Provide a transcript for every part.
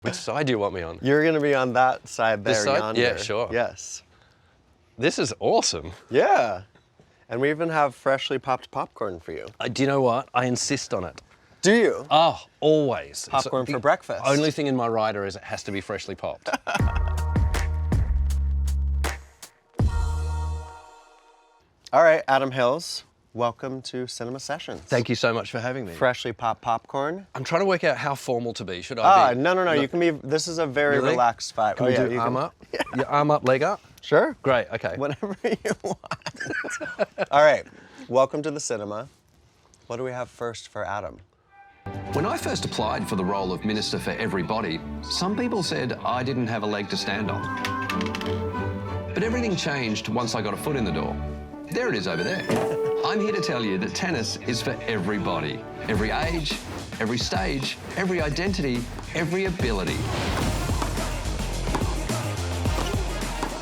Which side do you want me on? You're going to be on that side there, This side? yonder. Yeah, sure. Yes. This is awesome. Yeah. And we even have freshly popped popcorn for you. Do you know what? I insist on it. Do you? Oh, always. Popcorn for breakfast. Only thing in my rider is it has to be freshly popped. All right, Adam Hills, welcome to Cinema Sessions. Thank you so much for having me. Freshly popped popcorn. I'm trying to work out how formal to be. Should I be? No. You can be, this is a very Really? relaxed vibe. Can we do arm up? Yeah. Your arm up, leg up? Sure. Great, okay. Whatever you want. All right, welcome to the cinema. What do we have first for Adam? When I first applied for the role of Minister for Everybody, some people said I didn't have a leg to stand on. But everything changed once I got a foot in the door. There it is over there. I'm here to tell you that tennis is for everybody. Every age, every stage, every identity, every ability.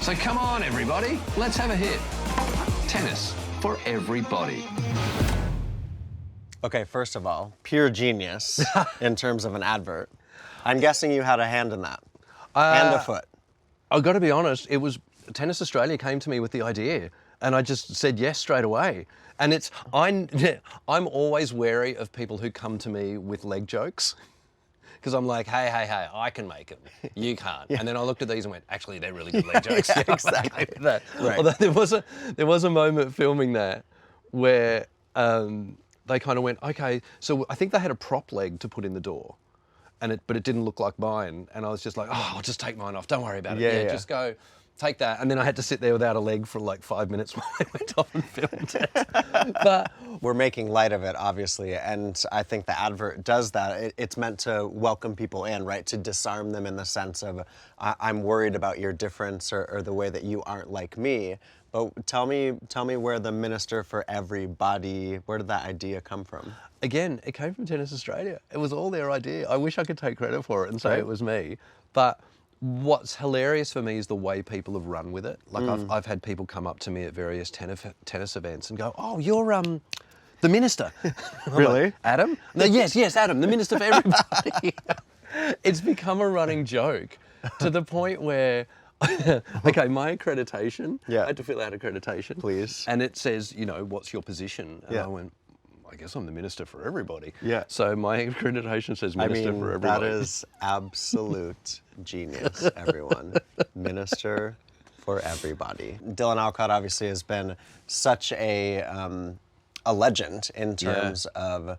So come on, everybody, let's have a hit. Tennis for everybody. Okay, first of all, pure genius in terms of an advert. I'm guessing you had a hand in that. And a foot. I've got to be honest, it was Tennis Australia came to me with the idea and I just said yes straight away. And I'm always wary of people who come to me with leg jokes because I'm like, hey, I can make them. You can't. Yeah. And then I looked at these and went, actually, they're really good leg jokes. Yeah, exactly. That. Right. Although there was a moment filming that where they kind of went, okay, so I think they had a prop leg to put in the door, but it didn't look like mine. And I was just like, oh, I'll just take mine off. Don't worry about it. Yeah, just go, take that. And then I had to sit there without a leg for like 5 minutes while I went off and filmed it. But we're making light of it, obviously, and I think the advert does that. It's meant to welcome people in, right? To disarm them in the sense of, I'm worried about your difference or the way that you aren't like me. But tell me where the Minister for Everybody, where did that idea come from? Again, it came from Tennis Australia. It was all their idea. I wish I could take credit for it and say it was me. But what's hilarious for me is the way people have run with it. Like I've had people come up to me at various tennis events and go, oh, you're the Minister. Really? Like, Adam? No, yes, Adam, the Minister for Everybody. It's become a running joke to the point where okay, my accreditation, I had to fill out accreditation. Please. And it says, what's your position? And Yeah. I went, I guess I'm the Minister for Everybody. Yeah. So my accreditation says Minister for Everybody. That is absolute genius, everyone. Minister for Everybody. Dylan Alcott obviously has been such a legend in terms of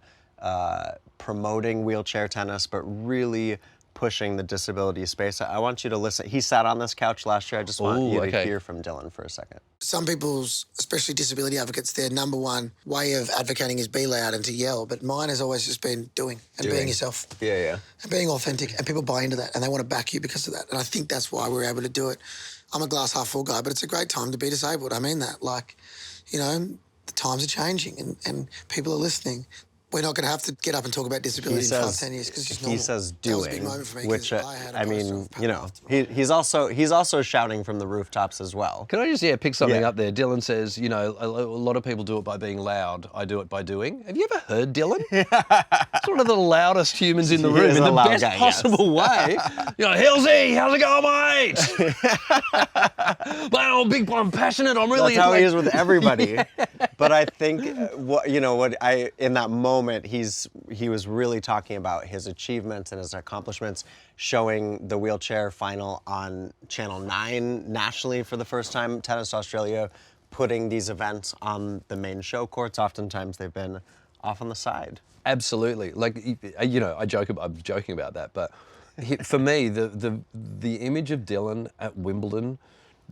promoting wheelchair tennis, but really pushing the disability space. I want you to listen. He sat on this couch last year. I just want you to hear from Dylan for a second. Some people's, especially disability advocates, their number one way of advocating is be loud and to yell, but mine has always just been doing being yourself. Yeah. And being authentic, and people buy into that and they want to back you because of that. And I think that's why we're able to do it. I'm a glass half full guy, but it's a great time to be disabled. I mean that. Like, the times are changing and people are listening. We're not going to have to get up and talk about disability in 5-10 years because it's just normal. He says That was a doing, big moment for me, which 'cause I had a I mean, poster of Pat he's also shouting from the rooftops as well. Can I just pick something up there? Dylan says, a lot of people do it by being loud. I do it by doing. Have you ever heard Dylan? He's one of the loudest humans in the room in the best possible way. Hillsy, how's it going, mate? Man, I'm big, I'm passionate. I'm really. That's how he is with everybody. But I think in that moment, he was really talking about his achievements and his accomplishments, showing the wheelchair final on Channel 9 nationally for the first time. Tennis Australia putting these events on the main show courts. Oftentimes they've been off on the side. Absolutely. I'm joking about that, but for me, the image of Dylan at Wimbledon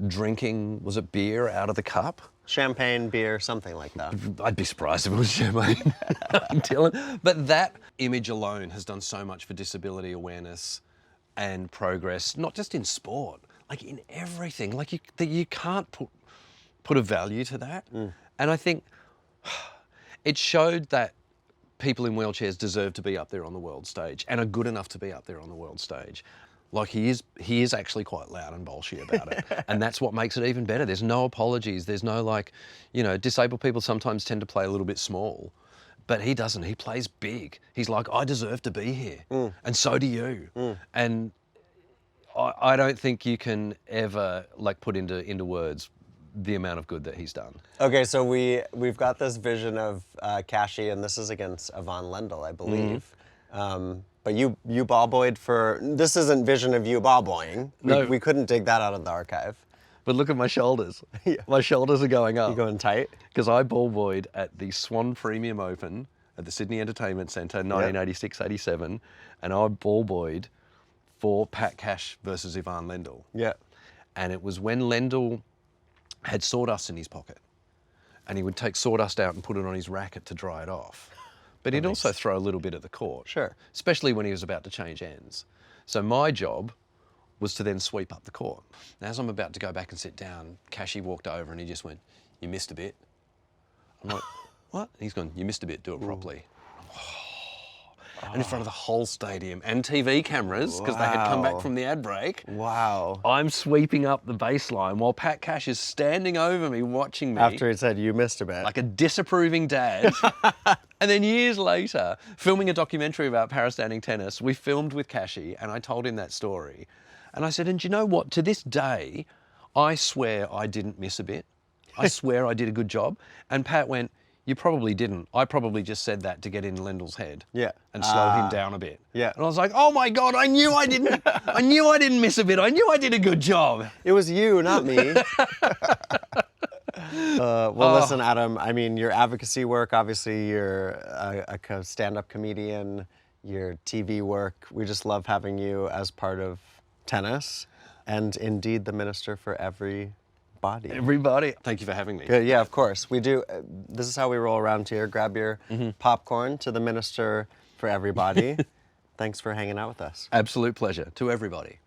drinking, was it beer out of the cup? Champagne, beer, something like that. I'd be surprised if it was champagne, Dylan. But that image alone has done so much for disability awareness and progress, not just in sport, like in everything. Like you can't put a value to that. And I think it showed that people in wheelchairs deserve to be up there on the world stage and are good enough to be up there on the world stage. Like he is actually quite loud and bolshy about it. And that's what makes it even better. There's no apologies. There's no disabled people sometimes tend to play a little bit small, but he doesn't. He plays big. He's like, I deserve to be here. And so do you. And I don't think you can ever like put into words the amount of good that he's done. Okay, so we've got this vision of Kashi, and this is against Yvonne Lendl, I believe. But you ball boyed for, this isn't vision of you ball boying. No. We couldn't dig that out of the archive. But look at my shoulders. My shoulders are going up. You going tight? Because I ball boyed at the Swan Premium Open at the Sydney Entertainment Centre, 1986-87, and I ball boyed for Pat Cash versus Yvonne Lendl. Yeah. And it was when Lendl had sawdust in his pocket, and he would take sawdust out and put it on his racket to dry it off. But he'd also throw a little bit at the court. Sure. Especially when he was about to change ends. So my job was to then sweep up the court. And as I'm about to go back and sit down, Kashi walked over and he just went, "You missed a bit." I'm like, "What?" And he's gone, "You missed a bit, do it properly." And in front of the whole stadium and TV cameras, because they had come back from the ad break. Wow. I'm sweeping up the baseline while Pat Cash is standing over me watching me. After he said you missed a bit. Like a disapproving dad. And then years later, filming a documentary about para-standing tennis, we filmed with Kashi and I told him that story. And I said, and do you know what? To this day, I swear I didn't miss a bit. I swear I did a good job. And Pat went, "You probably didn't. I probably just said that to get in Lendl's head." Yeah. And slow him down a bit. Yeah. And I was like, "Oh my God, I knew I didn't miss a bit. I knew I did a good job." It was you, not me. Listen, Adam, I mean, your advocacy work, obviously you're a stand-up comedian, your TV work, we just love having you as part of tennis and indeed the minister for everybody. Everybody. Thank you for having me. Good, yeah, of course. We do. This is how we roll around here. Grab your popcorn to the minister for everybody. Thanks for hanging out with us. Absolute pleasure to everybody.